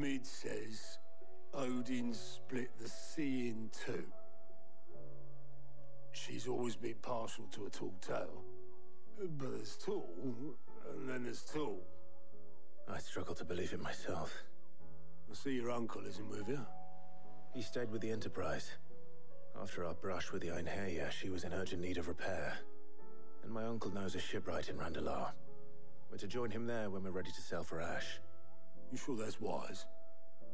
Mid says Odin split the sea in two. She's always been partial to a tall tale. But there's tall, and then there's tall. I struggle to believe it myself. I see your uncle isn't with you. He stayed with the Enterprise. After our brush with the Einherja, she was in urgent need of repair. And my uncle knows a shipwright in Randalar. We're to join him there when we're ready to sail for Ash. You sure that's wise?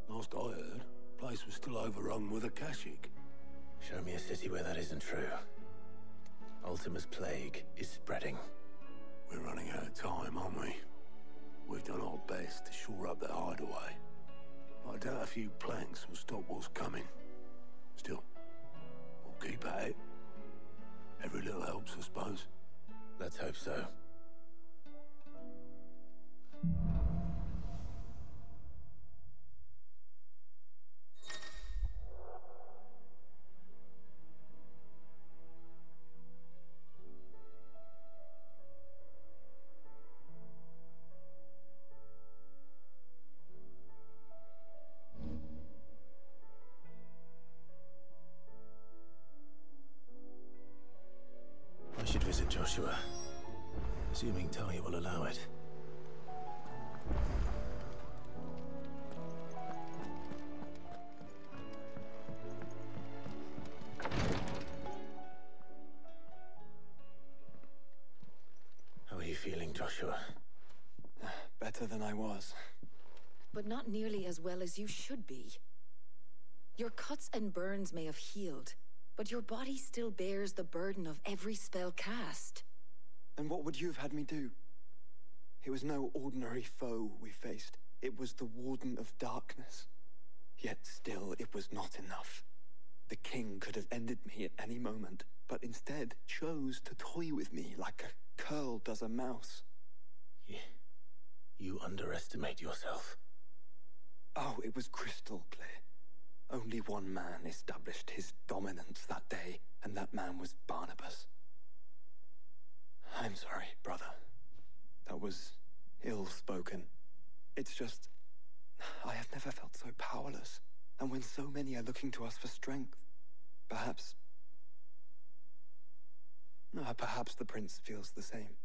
Last I heard, the place was still overrun with Akashic. Show me a city where that isn't true. Ultima's plague is spreading. We're running out of time, aren't we? We've done our best to shore up that hideaway. I doubt a few planks will stop what's coming. Still, we'll keep at it. Every little helps, I suppose. Let's hope so. I should visit Joshua, assuming Talia will allow it. How are you feeling, Joshua? Better than I was. But not nearly as well as you should be. Your cuts and burns may have healed, but your body still bears the burden of every spell cast. And what would you have had me do? It was no ordinary foe we faced. It was the Warden of Darkness. Yet still, it was not enough. The king could have ended me at any moment, but instead chose to toy with me like a curl does a mouse. You underestimate yourself. Oh, it was crystal clear. Only one man established his dominance that day, and that man was Barnabas. I'm sorry, brother. That was ill-spoken. It's just, I have never felt so powerless. And when so many are looking to us for strength, perhaps the prince feels the same.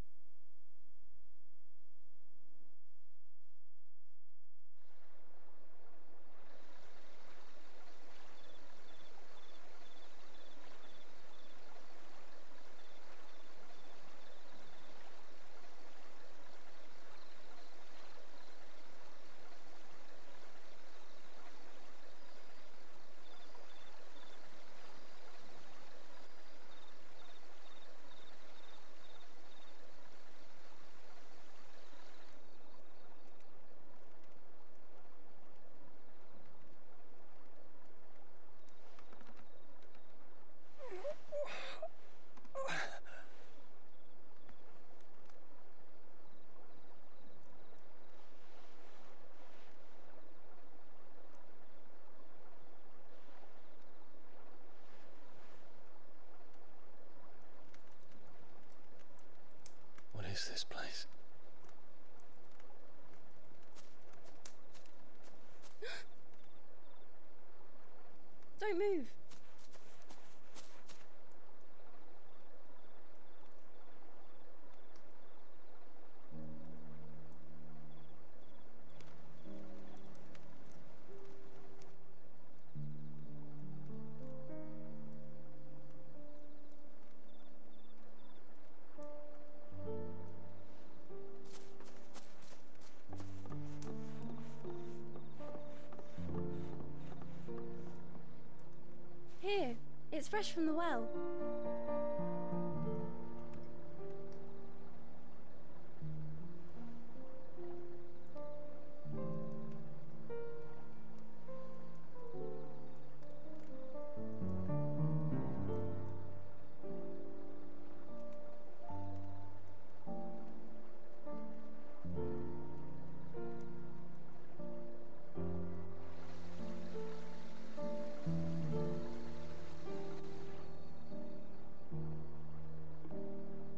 What is this place? Don't move. Here, it's fresh from the well.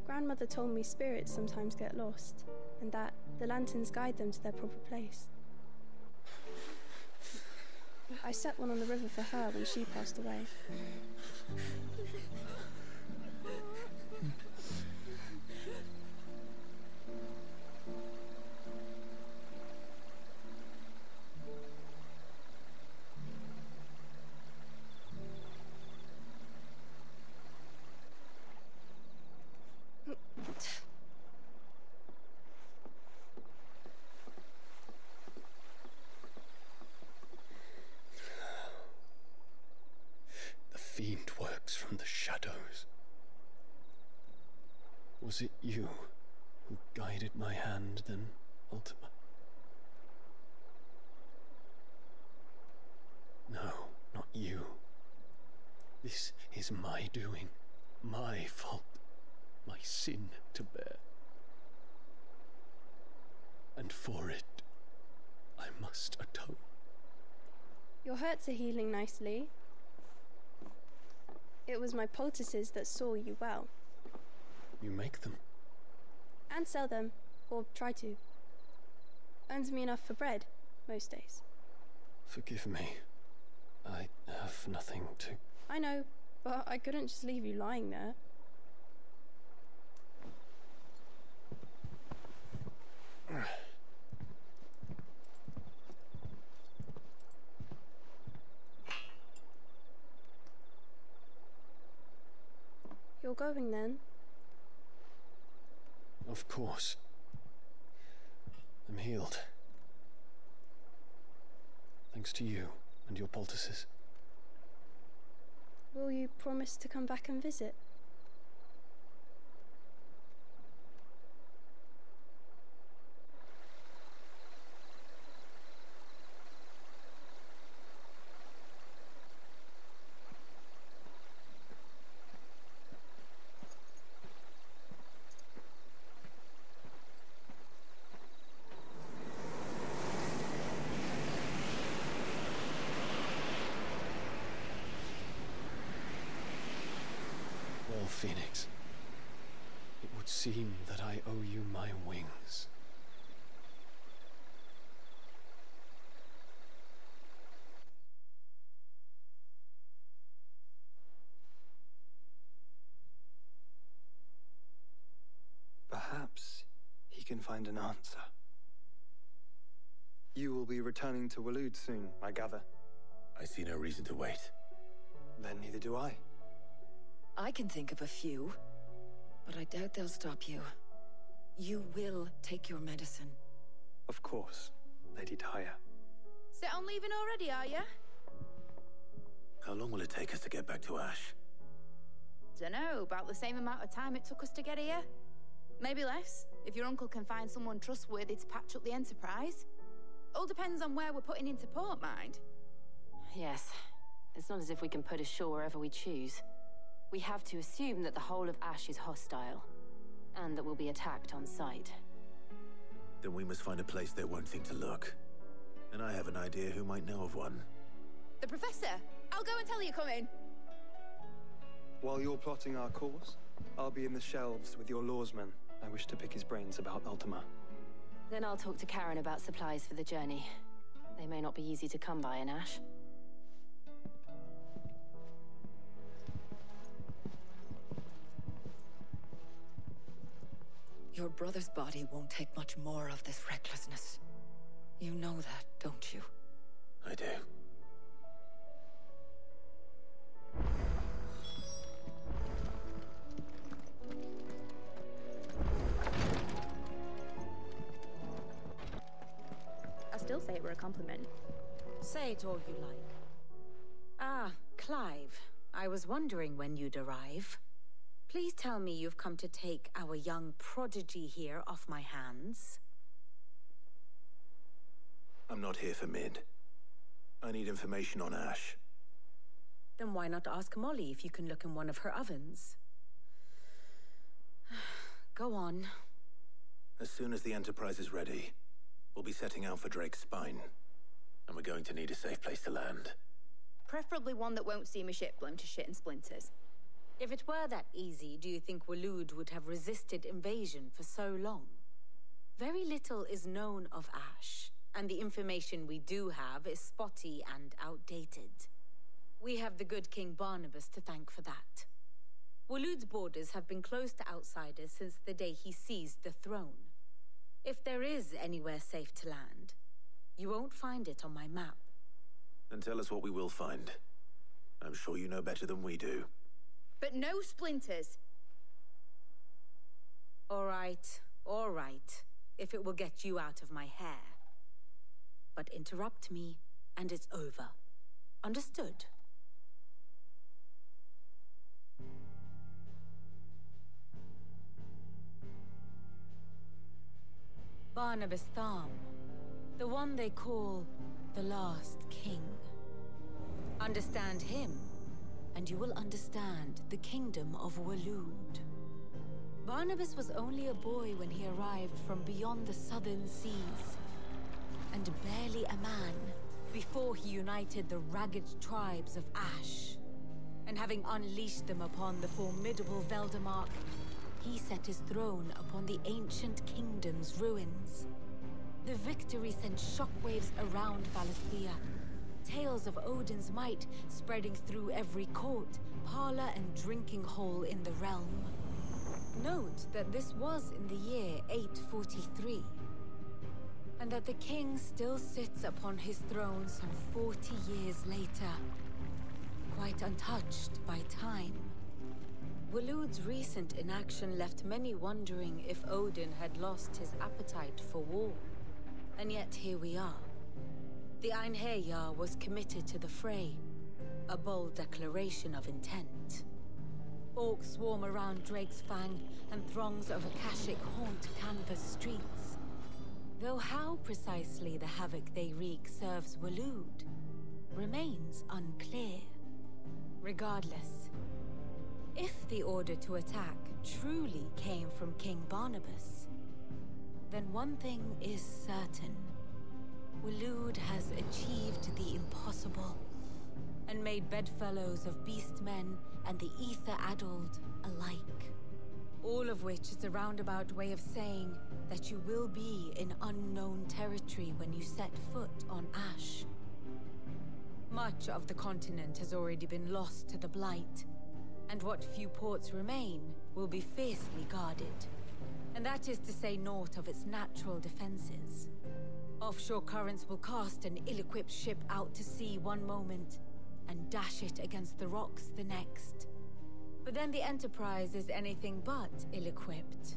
Grandmother told me spirits sometimes get lost, and that the lanterns guide them to their proper place. I set one on the river for her when she passed away. The fiend works from the shadows. Was it you who guided my hand then, Ultima? No, not you. This is my doing, my fault, my sin to bear. And for it, I must atone. Your hurts are healing nicely. It was my poultices that saw you well. You make them? And sell them, or try to. Earns me enough for bread, most days. Forgive me. I have nothing to... I know, but I couldn't just leave you lying there. You're going then? Of course. I'm healed. Thanks to you and your poultices. Will you promise to come back and visit? Well, Phoenix, it would seem that I owe you my wings. Perhaps he can find an answer. You will be returning to Waloed soon, I gather. I see no reason to wait. Then neither do I. I can think of a few, but I doubt they'll stop you. You will take your medicine. Of course, Lady Daya. Set on leaving already, are you? How long will it take us to get back to Ash? Dunno, about the same amount of time it took us to get here. Maybe less, if your uncle can find someone trustworthy to patch up the Enterprise. All depends on where we're putting into port, mind. Yes. It's not as if we can put ashore wherever we choose. We have to assume that the whole of Ash is hostile, and that we'll be attacked on sight. Then we must find a place they won't think to look. And I have an idea who might know of one. The Professor! I'll go and tell you come in. While you're plotting our course, I'll be in the shelves with your lawsman. I wish to pick his brains about Ultima. Then I'll talk to Karen about supplies for the journey. They may not be easy to come by in Ash. Your brother's body won't take much more of this recklessness. You know that, don't you? I do. I still say it were a compliment. Say it all you like. Ah, Clive. I was wondering when you'd arrive. Please tell me you've come to take our young prodigy here off my hands. I'm not here for Mid. I need information on Ash. Then why not ask Molly if you can look in one of her ovens? Go on. As soon as the Enterprise is ready, we'll be setting out for Drake's Spine. And we're going to need a safe place to land. Preferably one that won't see my ship blown to shit and splinters. If it were that easy, do you think Waloed would have resisted invasion for so long? Very little is known of Ash, and the information we do have is spotty and outdated. We have the good King Barnabas to thank for that. Waloed's borders have been closed to outsiders since the day he seized the throne. If there is anywhere safe to land, you won't find it on my map. Then tell us what we will find. I'm sure you know better than we do. But no splinters. All right, if it will get you out of my hair. But interrupt me, and it's over. Understood? Barnabas Tham, the one they call the Last King. Understand him, and you will understand the kingdom of Waloed. Barnabas was only a boy when he arrived from beyond the southern seas, and barely a man before he united the ragged tribes of Ash. And having unleashed them upon the formidable Veldemark, he set his throne upon the ancient kingdom's ruins. The victory sent shockwaves around Valisthea, tales of Odin's might spreading through every court, parlor, and drinking hole in the realm. Note that this was in the year 843, and that the king still sits upon his throne some 40 years later, quite untouched by time. Waloed's recent inaction left many wondering if Odin had lost his appetite for war. And yet here we are. The Einherjar was committed to the fray, a bold declaration of intent. Orcs swarm around Drake's Fang, and throngs of Akashic haunt Canvas streets. Though how precisely the havoc they wreak serves Waloed remains unclear. Regardless, if the order to attack truly came from King Barnabas, then one thing is certain. Waloed has achieved the impossible, and made bedfellows of beastmen and the ether-addled alike. All of which is a roundabout way of saying that you will be in unknown territory when you set foot on Ash. Much of the continent has already been lost to the Blight, and what few ports remain will be fiercely guarded. And that is to say naught of its natural defenses. Offshore currents will cast an ill-equipped ship out to sea one moment, and dash it against the rocks the next. But then the Enterprise is anything but ill-equipped,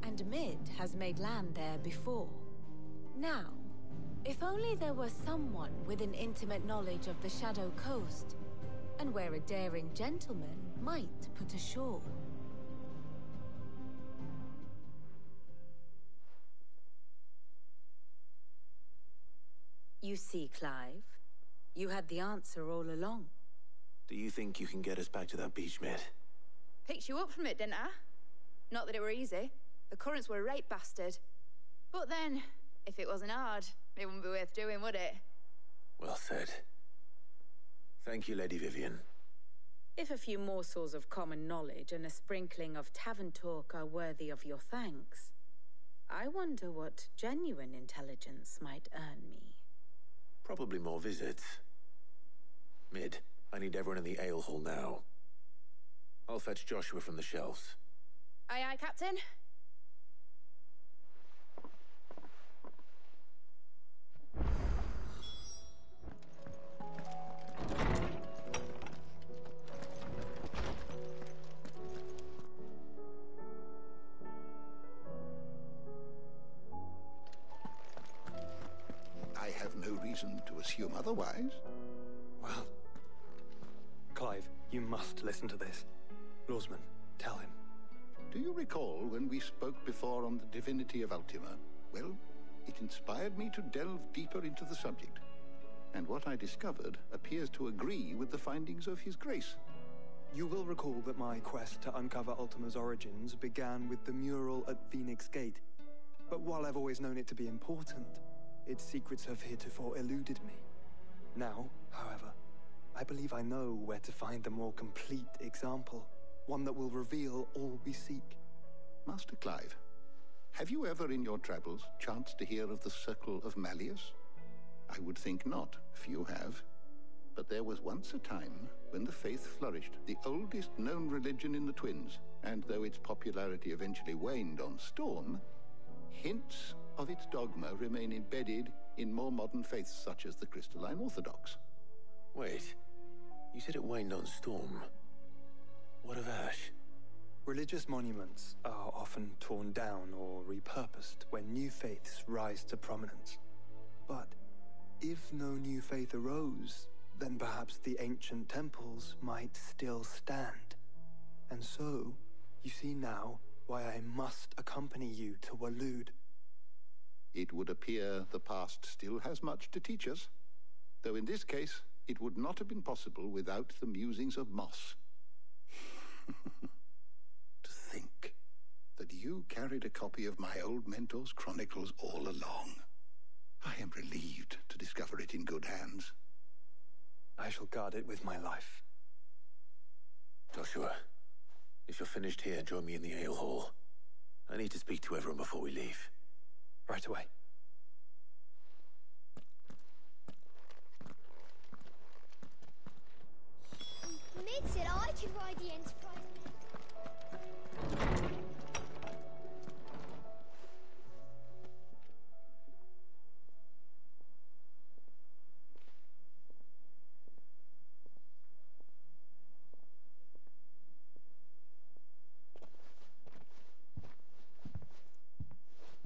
and Mid has made land there before. Now, if only there were someone with an intimate knowledge of the Shadow Coast, and where a daring gentleman might put ashore. You see, Clive, you had the answer all along. Do you think you can get us back to that beach, Mid? Picked you up from it, didn't I? Not that it were easy. The currents were a right bastard. But then, if it wasn't hard, it wouldn't be worth doing, would it? Well said. Thank you, Lady Vivian. If a few morsels of common knowledge and a sprinkling of tavern talk are worthy of your thanks, I wonder what genuine intelligence might earn me. Probably more visits. Mid, I need everyone in the ale hall now. I'll fetch Joshua from the shelves. Aye, aye, Captain. I have no reason to assume otherwise. Well, Clive, you must listen to this. Lawsman, tell him. Do you recall when we spoke before on the divinity of Ultima? Well, it inspired me to delve deeper into the subject. And what I discovered appears to agree with the findings of His Grace. You will recall that my quest to uncover Ultima's origins began with the mural at Phoenix Gate. But while I've always known it to be important, its secrets have heretofore eluded me. Now, however, I believe I know where to find the more complete example. One that will reveal all we seek. Master Clive, Have you ever in your travels chanced to hear of the Circle of Malleus? I would think not, few have. But there was once a time when the faith flourished, the oldest known religion in the Twins, and though its popularity eventually waned on Storm, hints of its dogma remain embedded in more modern faiths such as the Crystalline Orthodox. Wait, you said it waned on Storm. What of Ash? Religious monuments are often torn down or repurposed when new faiths rise to prominence. But if no new faith arose, then perhaps the ancient temples might still stand. And so, you see now why I must accompany you to Waloed. It would appear the past still has much to teach us, though in this case, it would not have been possible without the musings of Moss. To think that you carried a copy of my old mentor's chronicles all along. I am relieved to discover it in good hands. I shall guard it with my life. Joshua, if you're finished here, join me in the ale hall. I need to speak to everyone before we leave. Right away. Mid said I could ride the Enterprise.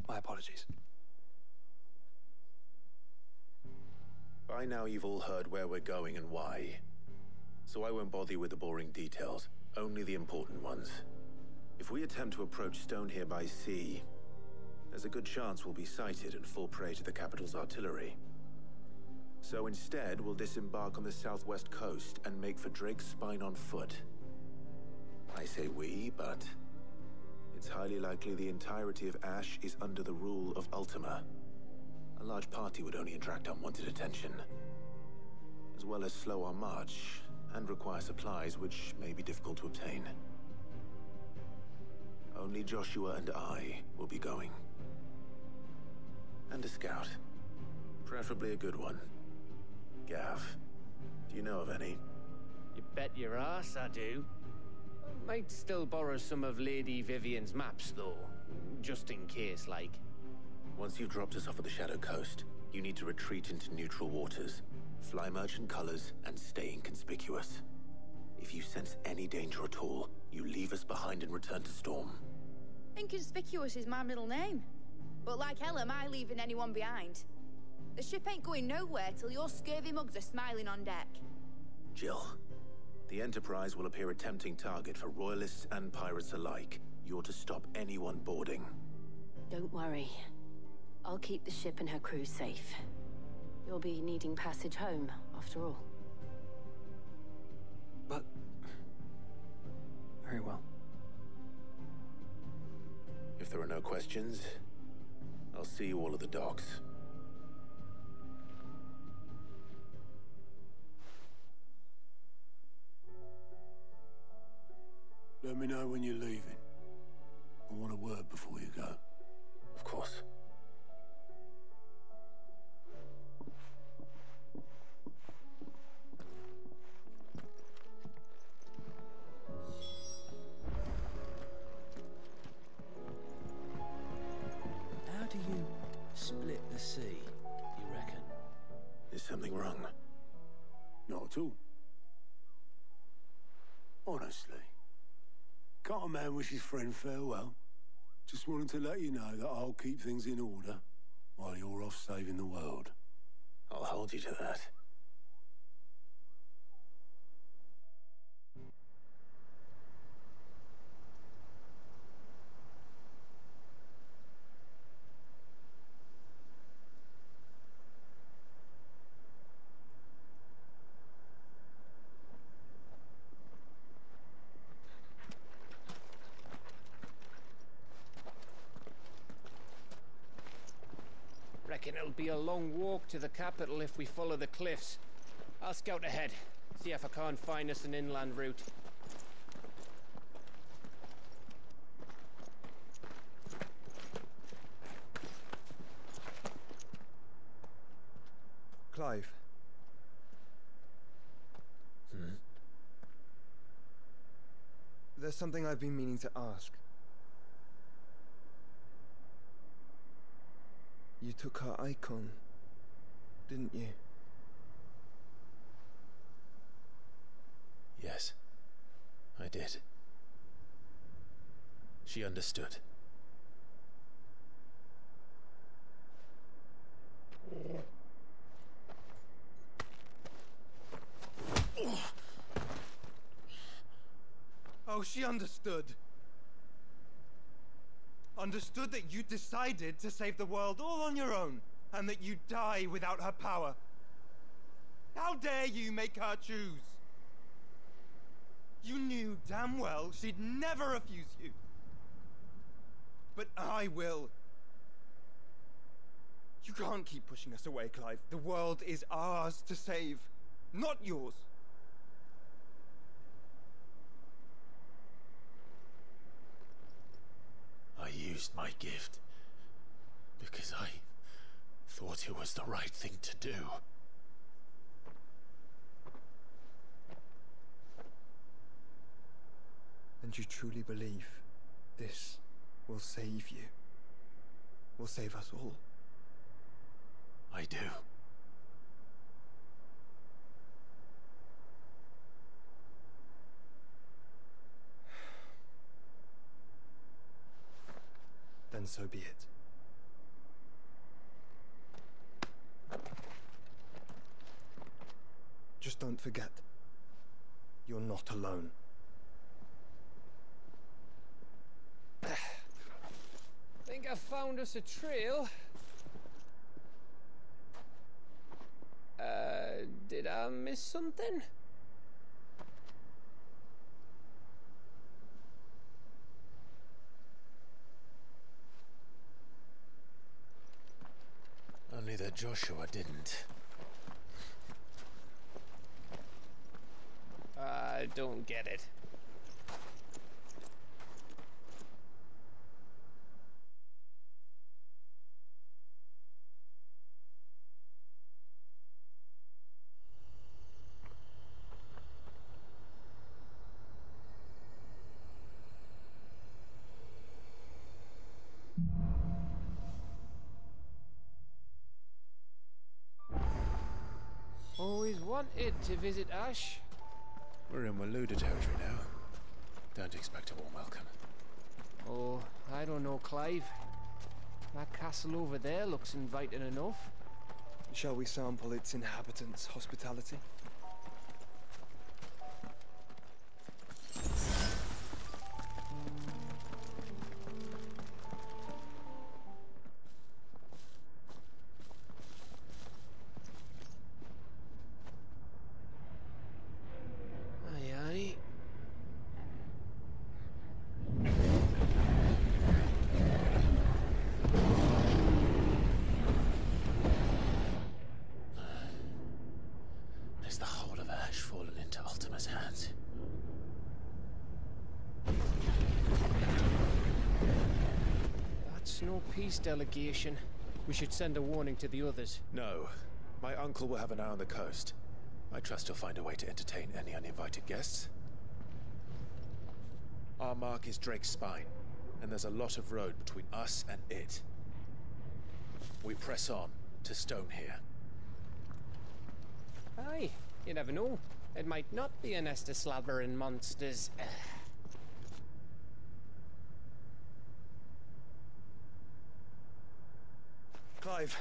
My apologies. By now you've all heard where we're going and why. So I won't bother you with the boring details, only the important ones. If we attempt to approach Stonehere by sea, there's a good chance we'll be sighted and fall prey to the capital's artillery. So instead, we'll disembark on the southwest coast and make for Drake's Spine on foot. I say we, but it's highly likely the entirety of Ash is under the rule of Ultima. A large party would only attract unwanted attention, as well as slow our march and require supplies which may be difficult to obtain. Only Joshua and I will be going. And a scout. Preferably a good one. Gav, do you know of any? You bet your ass I do. Might still borrow some of Lady Vivian's maps, though. Just in case, like. Once you've dropped us off at the Shadow Coast, you need to retreat into neutral waters, fly merchant colors, and stay inconspicuous. If you sense any danger at all, you leave us behind and return to Storm. Inconspicuous is my middle name. But like hell am I leaving anyone behind. The ship ain't going nowhere till your scurvy mugs are smiling on deck. Jill, the Enterprise will appear a tempting target for royalists and pirates alike. You're to stop anyone boarding. Don't worry. I'll keep the ship and her crew safe. You'll be needing passage home, after all. But... very well. If there are no questions, I'll see you all at the docks. Let me know when you're leaving. I want a word before you go. Of course. How do you split the sea, you reckon? Is something wrong? Not at all. Honestly. Can't a man wish his friend farewell? Just wanted to let you know that I'll keep things in order while you're off saving the world. I'll hold you to that. Reckon it'll be a long walk to the capital if we follow the cliffs. I'll scout ahead, see if I can't find us an inland route. Clive. There's something I've been meaning to ask. You took her icon, didn't you? Yes, I did. She understood. Oh, she understood. Understood that you decided to save the world all on your own, and that you'd die without her power. How dare you make her choose? You knew damn well she'd never refuse you. But I will. You can't keep pushing us away, Clive. The world is ours to save, not yours. I used my gift because I thought it was the right thing to do. And you truly believe this will save you? Will save us all? I do. Then so be it. Just don't forget, you're not alone. Think I found us a trail. Did I miss something? Only that Joshua didn't. I don't get it. Always wanted to visit Ash. We're in Waluda territory now. Don't expect a warm welcome. Oh, I don't know, Clive. That castle over there looks inviting enough. Shall we sample its inhabitants' hospitality? No peace delegation. We should send a warning to the others. No. My uncle will have an eye on the coast. I trust he'll find a way to entertain any uninvited guests. Our mark is Drake's Spine, and there's a lot of road between us and it. We press on to Stonehere. Aye, you never know. It might not be a nest of slavering monsters. Clive,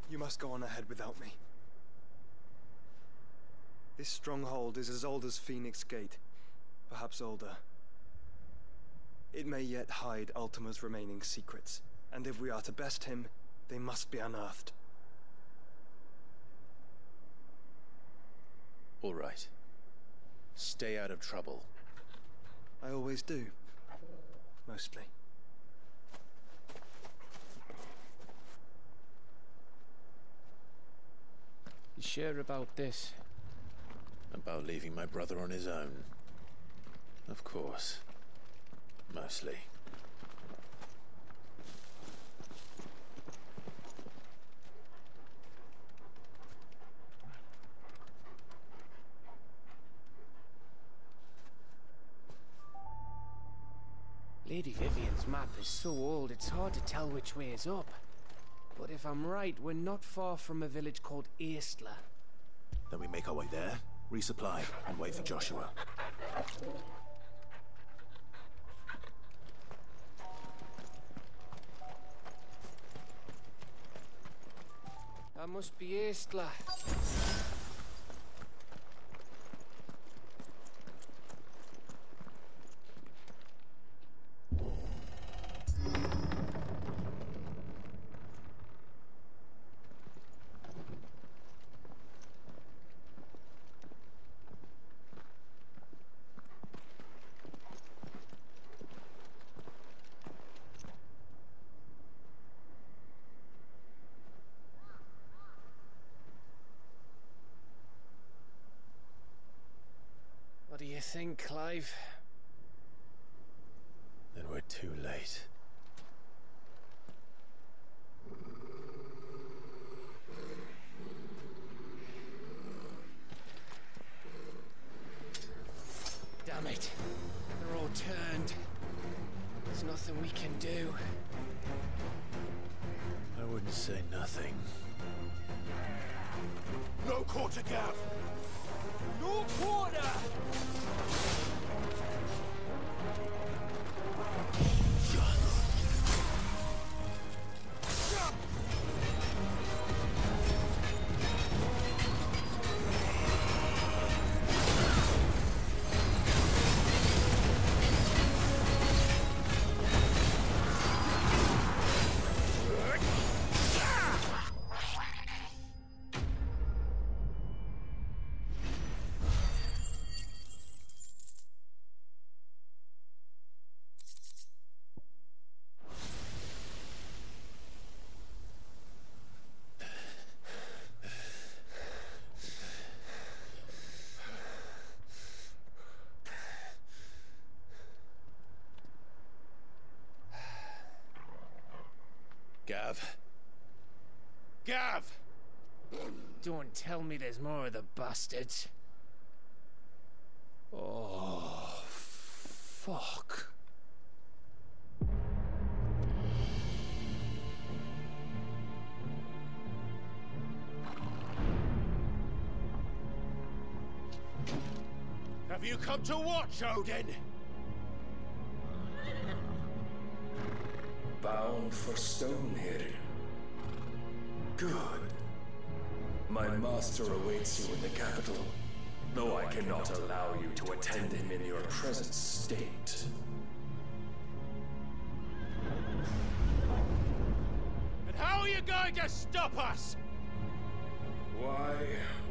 you must go on ahead without me. This stronghold is as old as Phoenix Gate, perhaps older. It may yet hide Ultima's remaining secrets, and if we are to best him, they must be unearthed. All right. Stay out of trouble. I always do. Mostly. You sure about this? About leaving my brother on his own? Of course. Mostly. Lady Vivian's map is so old it's hard to tell which way is up. But if I'm right, we're not far from a village called Aistla. Then we make our way there, resupply, and wait for Joshua. That must be Aistla. What do you think, Clive? Then we're too late. Damn it. They're all turned. There's nothing we can do. I wouldn't say nothing. No quarter, Gav! No quarter! Gav. Gav! Don't tell me there's more of the bastards. Oh, fuck. Have you come to watch, Odin? Bound for Stonehill. Good. My master awaits you in the capital, though I cannot allow you to attend him in your present state. And how are you going to stop us? Why,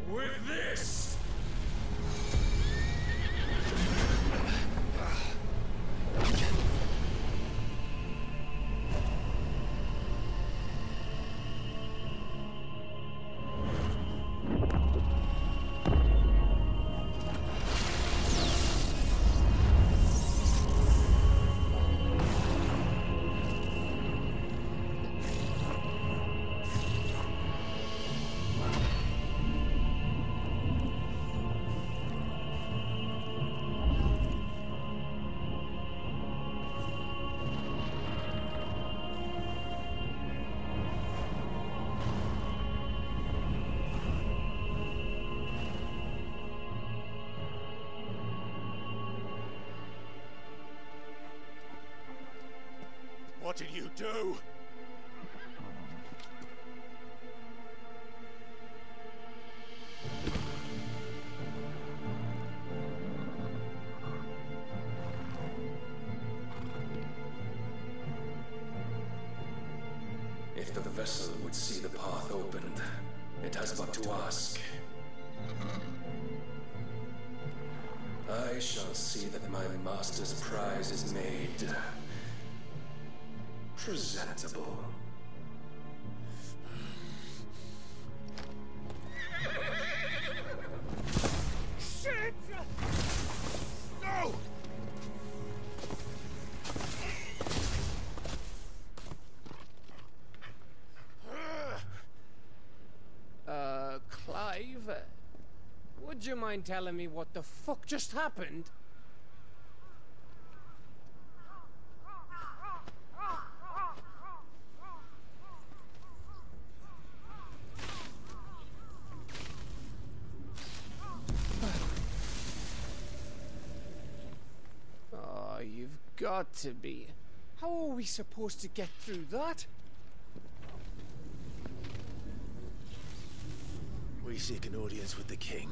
with this! What did you do? If the vessel would see the path opened, it has but to ask. I shall see that my master's prize is made presentable. Shit! No! Clive, would you mind telling me what the fuck just happened? got to be. How are we supposed to get through that? We seek an audience with the king.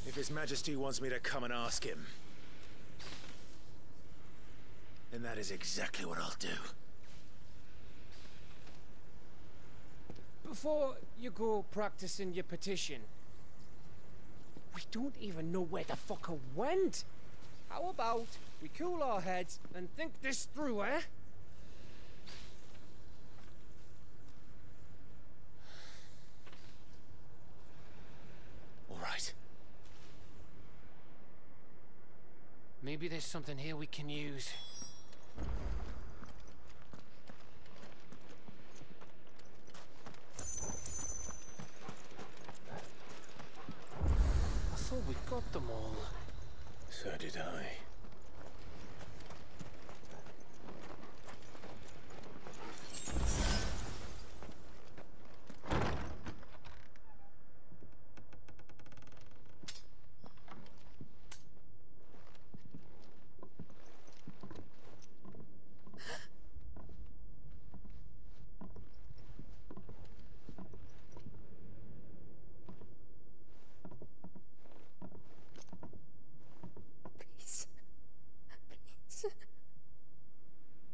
If His Majesty wants me to come and ask him, then that is exactly what I'll do. Before you go practicing your petition, we don't even know where the fucker went. How about we cool our heads and think this through, eh? All right. Maybe there's something here we can use. I thought we got them all. So did I.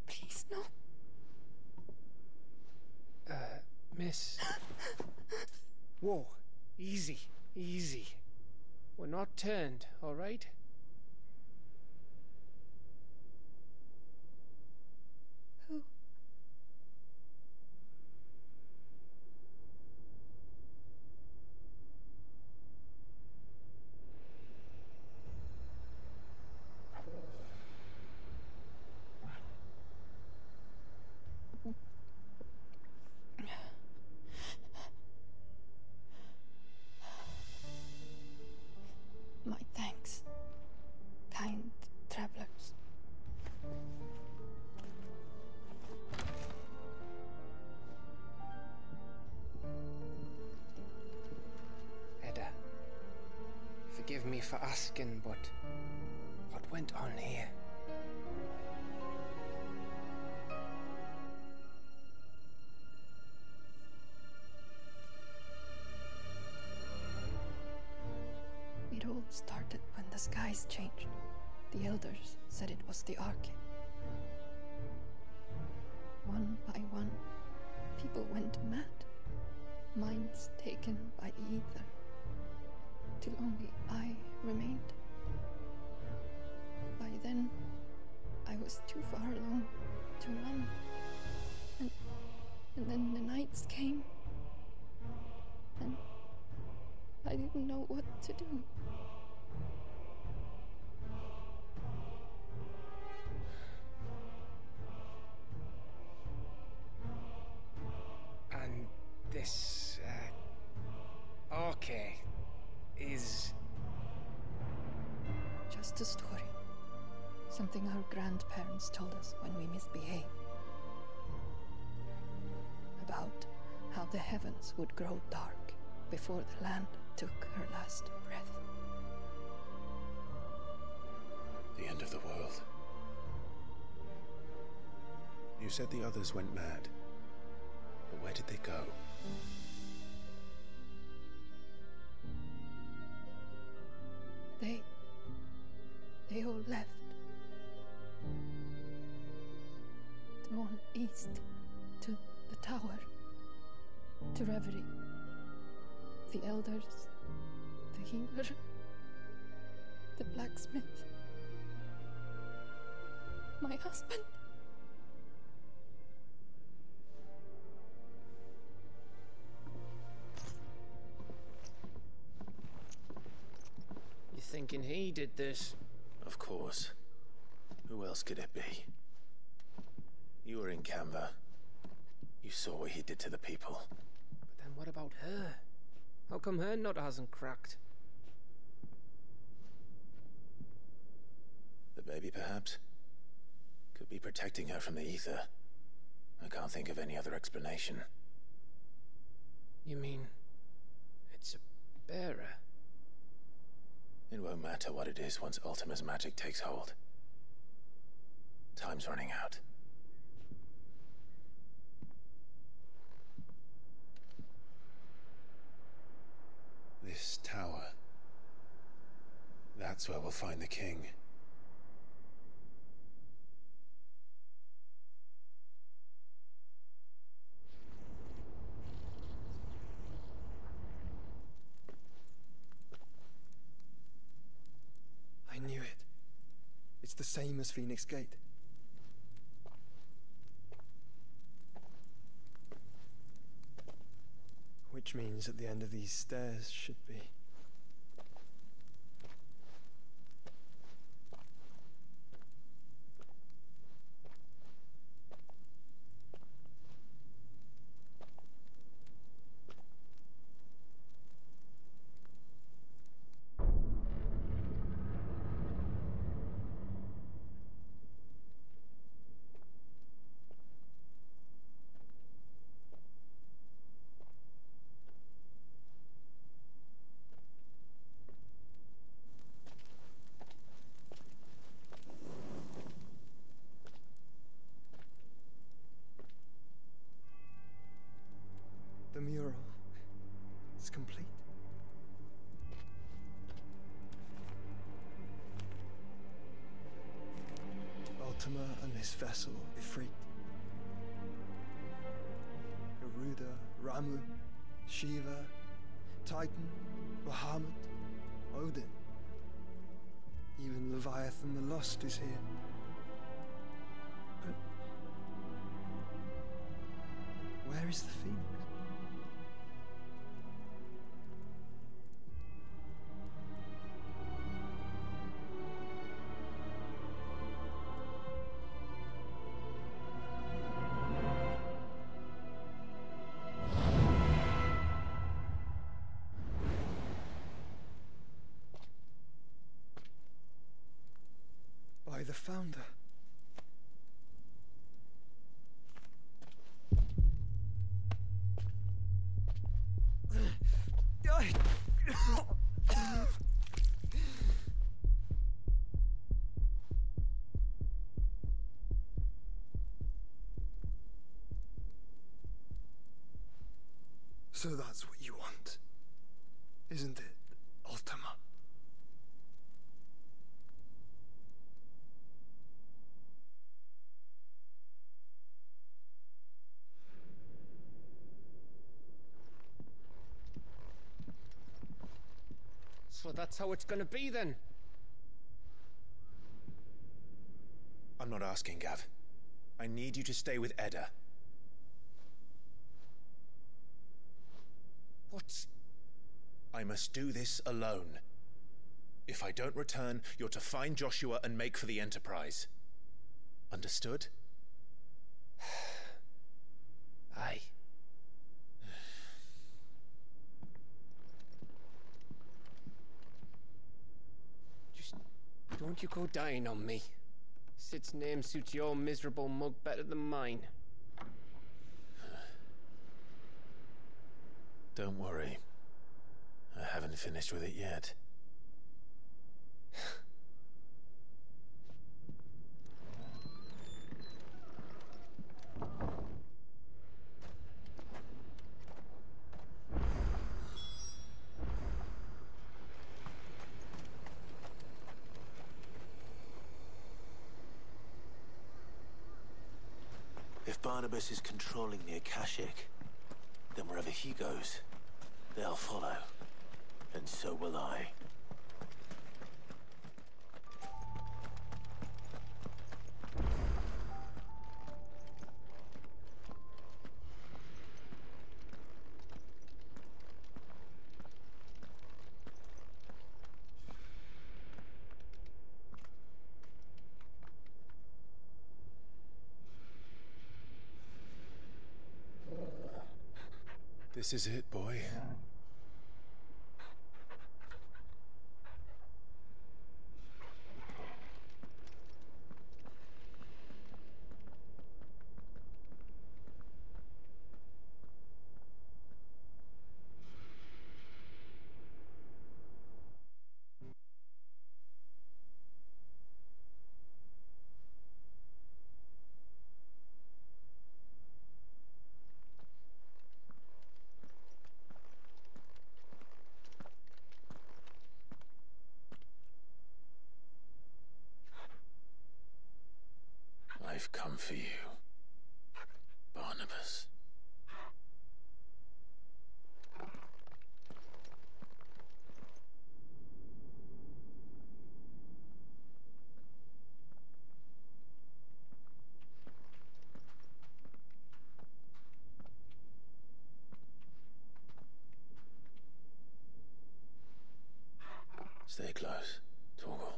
Please, no. Miss. Whoa, easy, easy. We're not turned, all right? Who? My thanks, kind travelers. Edda, forgive me for asking, but what went on here? It all started when the skies changed. The elders said it was the Ark. One by one, people went mad. Minds taken by the ether. Till only I remained. By then, I was too far along to run. And then the nights came. And I didn't know what to do. And this, Arche is... Just a story. Something our grandparents told us when we misbehaved. About how the heavens would grow dark before the land took her last breath. The end of the world. You said the others went mad. But where did they go? They all left. Drawn east to the tower. To Reverie. The elders. The healer. The blacksmith. My husband. You thinking he did this? Of course. Who else could it be? You were in Canva. You saw what he did to the people. But then what about her? How come her nut hasn't cracked? The baby, perhaps? Could be protecting her from the ether. I can't think of any other explanation. You mean... it's a bearer? It won't matter what it is once Ultima's magic takes hold. Time's running out. This tower. That's where we'll find the king. I knew it. It's the same as Phoenix Gate. Which means at the end of these stairs should be... The mural is complete. Ultima and his vessel, Ifrit. Garuda, Ramu, Shiva, Titan, Bahamut, Odin. Even Leviathan the Lost is here. But where is the Phoenix? By the Founder. So that's what you want, isn't it, Ultima? So that's how it's gonna be then? I'm not asking, Gav. I need you to stay with Edda. What? I must do this alone. If I don't return, you're to find Joshua and make for the Enterprise. Understood? Aye. Just don't you go dying on me. Sid's name suits your miserable mug better than mine. Don't worry. I haven't finished with it yet. If Barnabas is controlling the Akashic, then wherever he goes, they'll follow. And so will I. This is it, boy. I've come for you, Barnabas. Stay close, Torgal.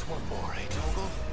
One more, eh, Torgal?